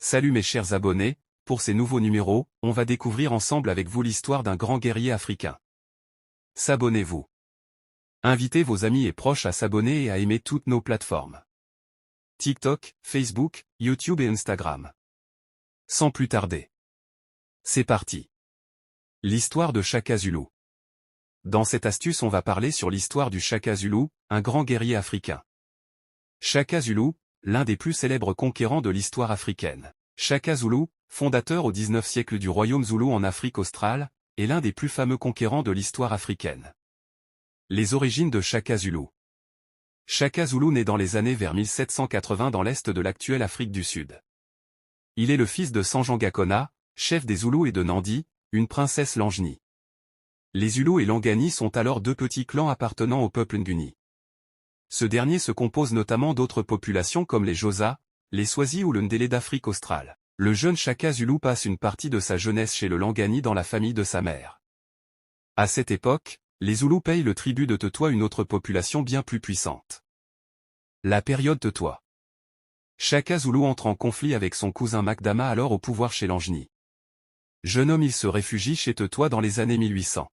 Salut mes chers abonnés, pour ces nouveaux numéros, on va découvrir ensemble avec vous l'histoire d'un grand guerrier africain. S'abonnez-vous. Invitez vos amis et proches à s'abonner et à aimer toutes nos plateformes. TikTok, Facebook, YouTube et Instagram. Sans plus tarder. C'est parti. L'histoire de Shaka Zulu. Dans cette astuce on va parler sur l'histoire du Shaka Zulu, un grand guerrier africain. Shaka Zulu, l'un des plus célèbres conquérants de l'histoire africaine. Shaka Zulu, fondateur au XIXe siècle du royaume Zoulou en Afrique australe, est l'un des plus fameux conquérants de l'histoire africaine. Les origines de Shaka Zulu. Shaka Zulu naît dans les années vers 1780 dans l'est de l'actuelle Afrique du Sud. Il est le fils de Sanjanga Kona, chef des Zoulous et de Nandi, une princesse Langeni. Les Zulus et Langani sont alors deux petits clans appartenant au peuple Nguni. Ce dernier se compose notamment d'autres populations comme les Xhosa, les Swazi ou le Ndélé d'Afrique australe. Le jeune Shaka Zulu passe une partie de sa jeunesse chez le Langani dans la famille de sa mère. À cette époque, les Zoulous payent le tribut de Tetua, une autre population bien plus puissante. La période Tetua. Shaka Zulu entre en conflit avec son cousin Makdama alors au pouvoir chez Langeni. Jeune homme, il se réfugie chez Tetua dans les années 1800.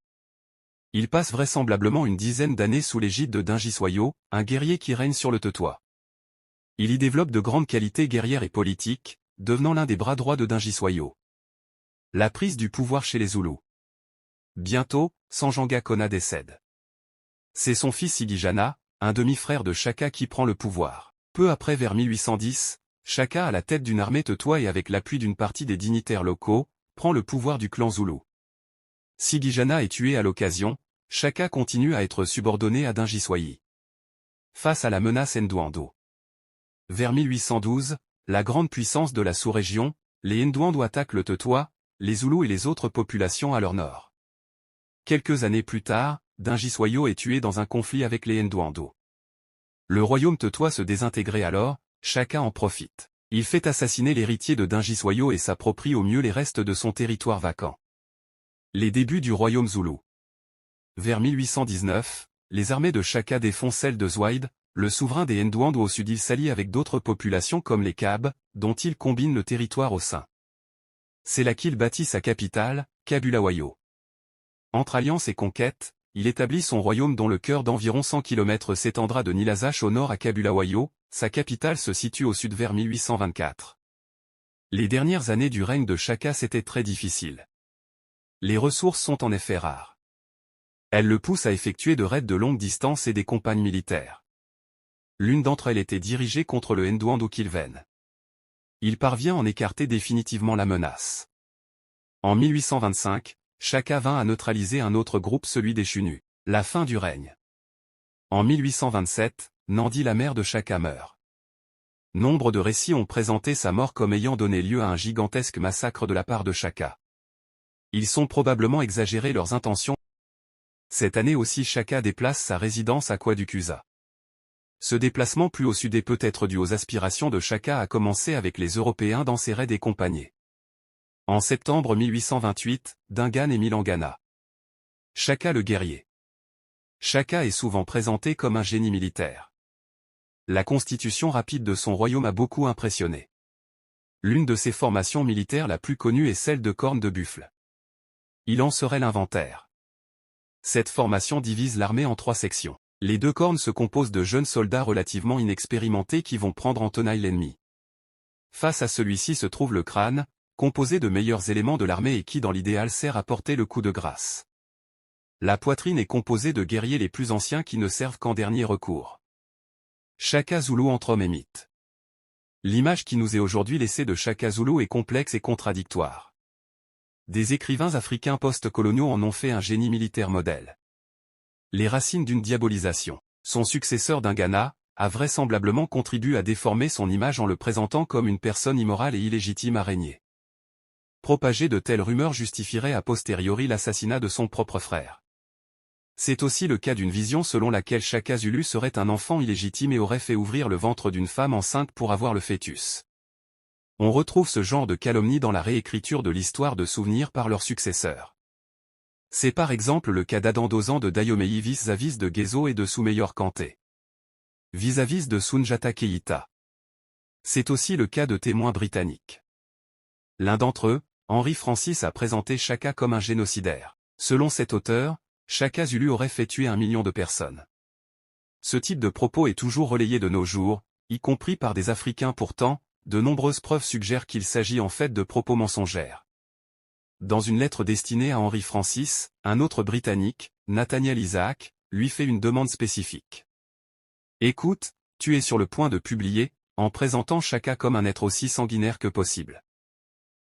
Il passe vraisemblablement une dizaine d'années sous l'égide de Dingiswayo, un guerrier qui règne sur le Tetua. Il y développe de grandes qualités guerrières et politiques, devenant l'un des bras droits de Dingiswayo. La prise du pouvoir chez les Zoulous. Bientôt, Sanjanga Kona décède. C'est son fils Sigijana, un demi-frère de Shaka qui prend le pouvoir. Peu après vers 1810, Shaka à la tête d'une armée Tetua et avec l'appui d'une partie des dignitaires locaux, prend le pouvoir du clan Zoulou. Sigijana est tué à l'occasion, Shaka continue à être subordonné à Dingiswayo. Face à la menace Ndwando. Vers 1812, la grande puissance de la sous-région, les Ndwando attaquent le Tetua, les Zoulous et les autres populations à leur nord. Quelques années plus tard, Dingiswayo est tué dans un conflit avec les Ndwando. Le royaume Tetua se désintégrait alors, Shaka en profite. Il fait assassiner l'héritier de Dingiswayo et s'approprie au mieux les restes de son territoire vacant. Les débuts du royaume Zoulou. Vers 1819, les armées de Shaka défont celles de Zwaid, le souverain des Ndwando au sud. Il s'allie avec d'autres populations comme les Kaab, dont il combine le territoire au sein. C'est là qu'il bâtit sa capitale, Kabulawayo. Entre alliances et conquêtes, il établit son royaume dont le cœur d'environ 100 km s'étendra de Nilazach au nord à Kabulawayo, sa capitale se situe au sud vers 1824. Les dernières années du règne de Shaka c'était très difficile. Les ressources sont en effet rares. Elles le poussent à effectuer de raids de longue distance et des campagnes militaires. L'une d'entre elles était dirigée contre le Ndwando Kilven. Il parvient à en écarter définitivement la menace. En 1825, Shaka vint à neutraliser un autre groupe, celui des Chunu. La fin du règne. En 1827, Nandi, la mère de Shaka, meurt. Nombre de récits ont présenté sa mort comme ayant donné lieu à un gigantesque massacre de la part de Shaka. Ils sont probablement exagérés leurs intentions. Cette année aussi Shaka déplace sa résidence à Kwadukusa. Ce déplacement plus au sud est peut-être dû aux aspirations de Shaka à commencer avec les Européens dans ses raids et compagnies. En septembre 1828, Dingan et Milangana. Shaka le guerrier. Shaka est souvent présenté comme un génie militaire. La constitution rapide de son royaume a beaucoup impressionné. L'une de ses formations militaires la plus connue est celle de Corne de Buffle. Il en serait l'inventaire. Cette formation divise l'armée en 3 sections. Les 2 cornes se composent de jeunes soldats relativement inexpérimentés qui vont prendre en tenaille l'ennemi. Face à celui-ci se trouve le crâne, composé de meilleurs éléments de l'armée et qui dans l'idéal sert à porter le coup de grâce. La poitrine est composée de guerriers les plus anciens qui ne servent qu'en dernier recours. Shaka Zulu entre hommes et mythes. L'image qui nous est aujourd'hui laissée de Shaka Zulu est complexe et contradictoire. Des écrivains africains post-coloniaux en ont fait un génie militaire modèle. Les racines d'une diabolisation. Son successeur Dingana a vraisemblablement contribué à déformer son image en le présentant comme une personne immorale et illégitime à régner. Propager de telles rumeurs justifierait a posteriori l'assassinat de son propre frère. C'est aussi le cas d'une vision selon laquelle Shaka Zulu serait un enfant illégitime et aurait fait ouvrir le ventre d'une femme enceinte pour avoir le fœtus. On retrouve ce genre de calomnie dans la réécriture de l'histoire de souvenirs par leurs successeurs. C'est par exemple le cas d'Adandozan de Dayomei vis-à-vis de Gezo et de Soumeyor Kanté. Vis-à-vis de Sunjata Keïta. C'est aussi le cas de témoins britanniques. L'un d'entre eux, Henri Francis, a présenté Chaka comme un génocidaire. Selon cet auteur, Chaka Zulu aurait fait tuer 1 million de personnes. Ce type de propos est toujours relayé de nos jours, y compris par des Africains. Pourtant, de nombreuses preuves suggèrent qu'il s'agit en fait de propos mensongères. Dans une lettre destinée à Henri Francis, un autre Britannique, Nathaniel Isaac, lui fait une demande spécifique. Écoute, tu es sur le point de publier, en présentant Chaka comme un être aussi sanguinaire que possible.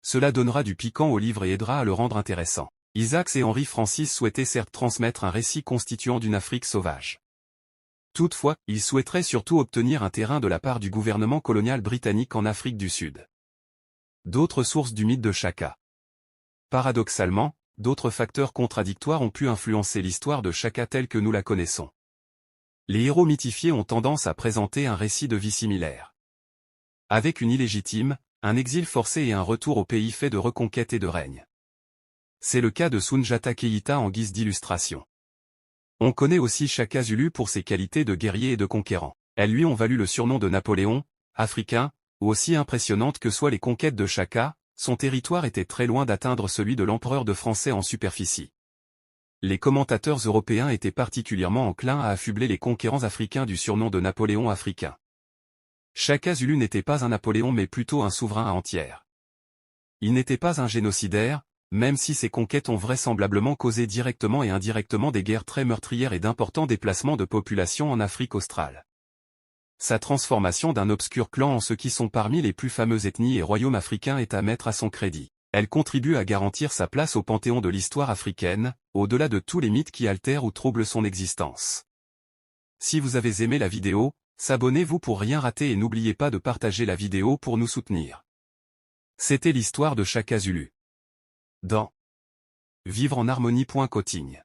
Cela donnera du piquant au livre et aidera à le rendre intéressant. Isaacs et Henri Francis souhaitaient certes transmettre un récit constituant d'une Afrique sauvage. Toutefois, ils souhaiteraient surtout obtenir un terrain de la part du gouvernement colonial britannique en Afrique du Sud. D'autres sources du mythe de Chaka. Paradoxalement, d'autres facteurs contradictoires ont pu influencer l'histoire de Chaka telle que nous la connaissons. Les héros mythifiés ont tendance à présenter un récit de vie similaire. Avec une illégitime, un exil forcé et un retour au pays fait de reconquête et de règne. C'est le cas de Soundiata Keïta en guise d'illustration. On connaît aussi Chaka Zulu pour ses qualités de guerrier et de conquérant. Elles lui ont valu le surnom de Napoléon, africain, aussi impressionnantes que soient les conquêtes de Chaka, son territoire était très loin d'atteindre celui de l'empereur de Français en superficie. Les commentateurs européens étaient particulièrement enclins à affubler les conquérants africains du surnom de Napoléon africain. Chaka Zulu n'était pas un Napoléon mais plutôt un souverain à entière. Il n'était pas un génocidaire, même si ses conquêtes ont vraisemblablement causé directement et indirectement des guerres très meurtrières et d'importants déplacements de population en Afrique australe. Sa transformation d'un obscur clan en ceux qui sont parmi les plus fameuses ethnies et royaumes africains est à mettre à son crédit. Elle contribue à garantir sa place au panthéon de l'histoire africaine, au-delà de tous les mythes qui altèrent ou troublent son existence. Si vous avez aimé la vidéo, s'abonnez-vous pour rien rater et n'oubliez pas de partager la vidéo pour nous soutenir. C'était l'histoire de Chaka Zulu. Dans Vivre en harmonie. Coaching.